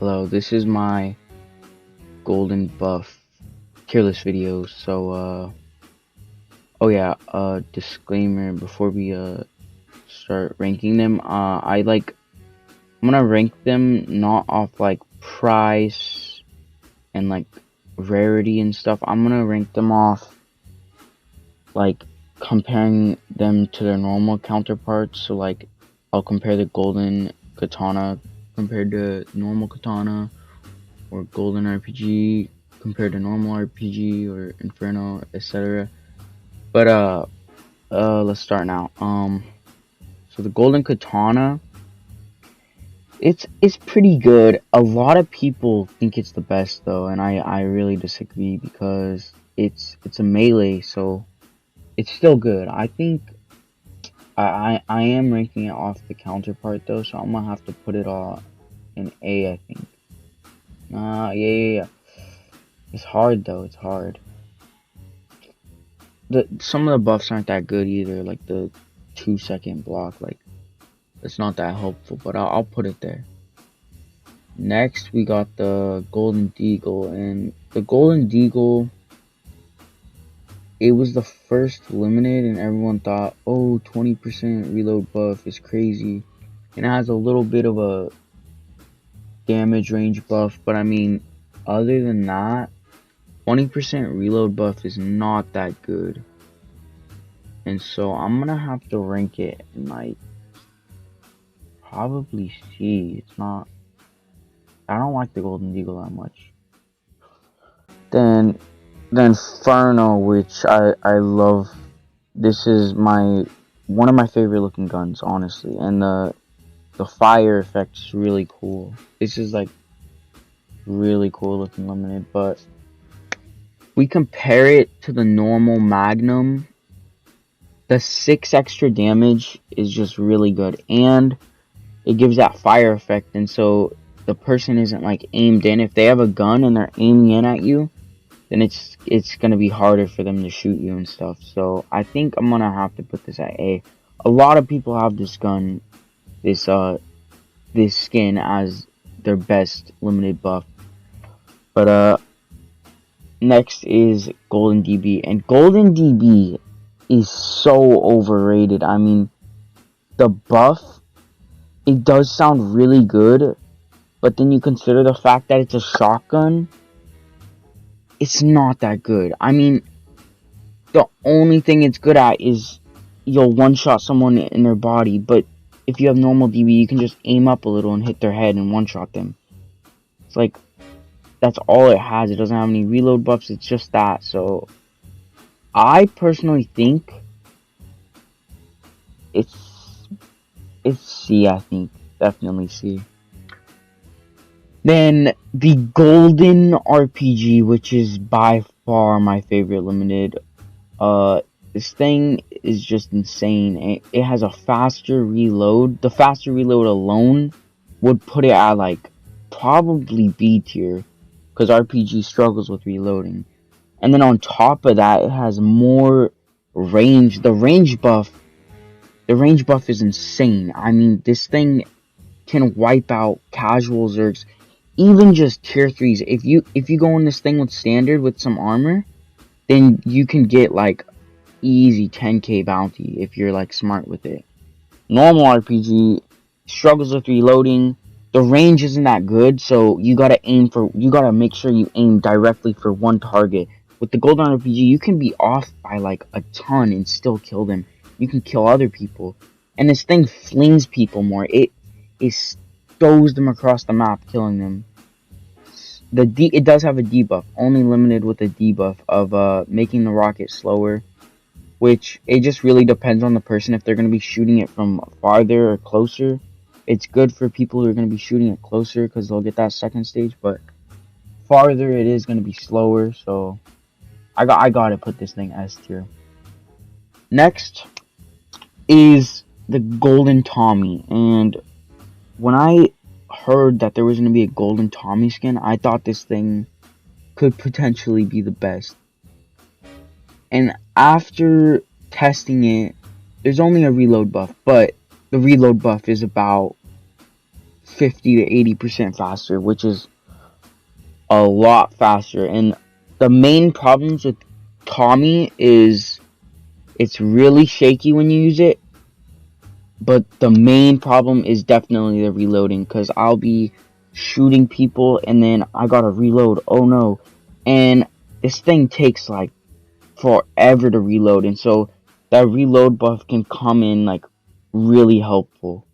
Hello, this is my golden buff tier list video. Oh yeah, disclaimer before we start ranking them. I'm gonna rank them not off like price and like rarity and stuff. I'm gonna rank them off like comparing them to their normal counterparts. So like I'll compare the golden katana compared to normal katana, or golden RPG compared to normal RPG, or Inferno, etc. But let's start now. So the golden katana, it's pretty good. A lot of people think it's the best though, and I really disagree because it's a melee, so it's still good. I think I am ranking it off the counterpart though, so I'm gonna have to put it all in A, I think. Yeah. It's hard though. It's hard. Some of the buffs aren't that good either. Like the 2-second block, like it's not that helpful. But I'll put it there. Next, we got the golden deagle, and the golden deagle, it was the first limited, and everyone thought, oh, 20% reload buff is crazy, and it has a little bit of a damage range buff. But I mean, other than that, 20% reload buff is not that good. And so I'm gonna have to rank it in like probably C. It's not, I don't like the golden deagle that much. Then the Inferno, which I love. This is one of my favorite looking guns, honestly. And the fire effect's really cool. This is like really cool looking limited, but we compare it to the normal Magnum. The 6 extra damage is just really good, and it gives that fire effect, and so the person isn't like aimed in. If they have a gun and they're aiming in at you, then it's gonna be harder for them to shoot you and stuff. So I think I'm gonna have to put this at A. A lot of people have this gun, this skin as their best limited buff. But next is golden DB, and golden DB is so overrated. I mean, the buff, it does sound really good, but then you consider the fact that it's a shotgun, it's not that good. I mean, the only thing it's good at is you'll one-shot someone in their body, but if you have normal DB, you can just aim up a little and hit their head and one-shot them. It's like, that's all it has. It doesn't have any reload buffs, it's just that. So I personally think it's C, I think. Definitely C. Then the golden RPG, which is by far my favorite limited. This thing is just insane. It has a faster reload. The faster reload alone would put it at like probably B tier, because RPG struggles with reloading. And then on top of that, it has more range. The range buff is insane. I mean, this thing can wipe out casual zergs, even just tier 3s. If you go in this thing with standard with some armor, then you can get like easy 10k bounty if you're like smart with it. Normal RPG struggles with reloading. The range isn't that good, so you gotta make sure you aim directly for one target. With the golden RPG, you can be off by like a ton and still kill them. You can kill other people, and this thing flings people more. It stows them across the map, killing them. It does have a debuff, only limited with a debuff of making the rocket slower, which it just really depends on the person if they're going to be shooting it from farther or closer. It's good for people who are going to be shooting it closer because they'll get that second stage, but farther it is going to be slower, so I gotta put this thing S tier. Next is the golden Tommy, and when I heard that there was going to be a golden Tommy skin, I thought this thing could potentially be the best. And after testing it, there's only a reload buff, but the reload buff is about 50 to 80% faster, which is a lot faster. And the main problems with Tommy is it's really shaky when you use it, but the main problem is definitely the reloading, because I'll be shooting people and then I gotta reload. Oh no. And this thing takes like forever to reload, and so that reload buff can come in like really helpful.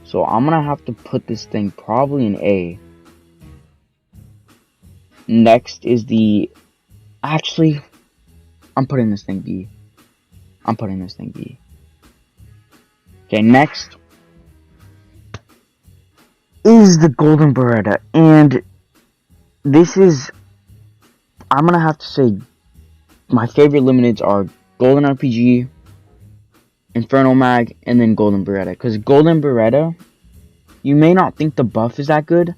So I'm gonna have to put this thing probably in A. Next is the... Actually, I'm putting this thing B. I'm putting this thing B. Okay, next is the Golden Beretta. And this is... I'm gonna have to say my favorite limiteds are Golden RPG, Inferno Mag, and then Golden Beretta. Because Golden Beretta, you may not think the buff is that good,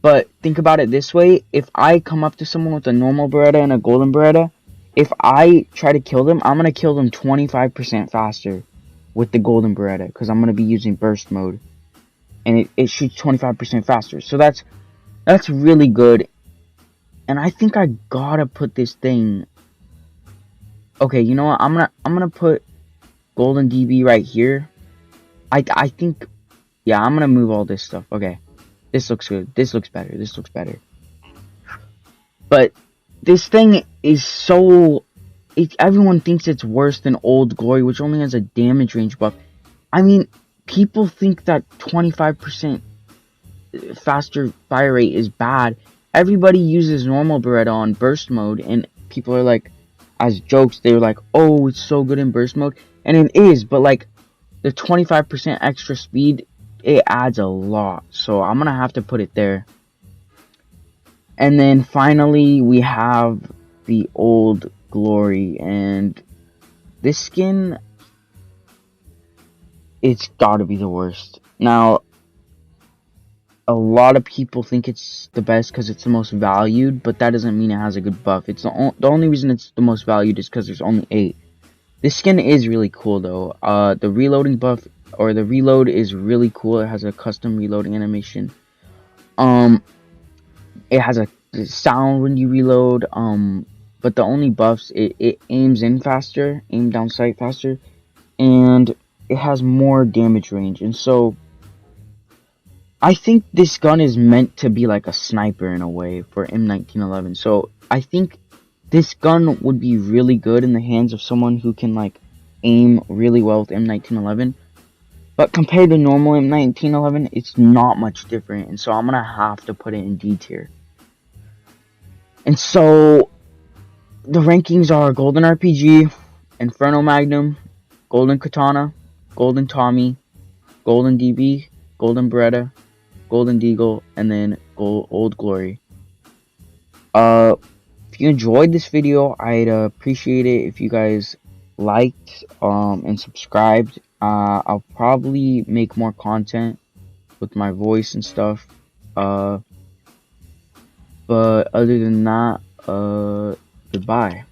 but think about it this way. If I come up to someone with a normal Beretta and a Golden Beretta, if I try to kill them, I'm going to kill them 25% faster with the Golden Beretta, because I'm going to be using burst mode. And it shoots 25% faster. So that's really good. And I think I gotta put this thing... Okay, you know what? I'm gonna put Golden DB right here. I think... Yeah, I'm gonna move all this stuff. Okay. This looks good. This looks better. This looks better. But this thing is so... everyone thinks it's worse than Old Glory, which only has a damage range buff. I mean, people think that 25% faster fire rate is bad. Everybody uses normal Beretta on burst mode, and people are like, as jokes, they're like, oh, it's so good in burst mode. And it is, but like, the 25% extra speed, it adds a lot. So I'm gonna have to put it there. And then finally, we have the Old Glory, and this skin, it's gotta be the worst. Now, a lot of people think it's the best because it's the most valued, but that doesn't mean it has a good buff. It's the only reason it's the most valued is because there's only 8. This skin is really cool though. The reloading buff, or the reload, is really cool. It has a custom reloading animation. It has a sound when you reload. But the only buffs, it aims in faster, aim down sight faster, and it has more damage range. And so I think this gun is meant to be like a sniper in a way for M1911. So I think this gun would be really good in the hands of someone who can like aim really well with M1911. But compared to normal M1911, it's not much different. And so I'm going to have to put it in D tier. And so the rankings are Golden RPG, Inferno Magnum, Golden Katana, Golden Tommy, Golden DB, Golden Beretta, Golden Deagle, and then Old Glory. If you enjoyed this video, I'd appreciate it if you guys liked and subscribed. I'll probably make more content with my voice and stuff. But other than that, goodbye.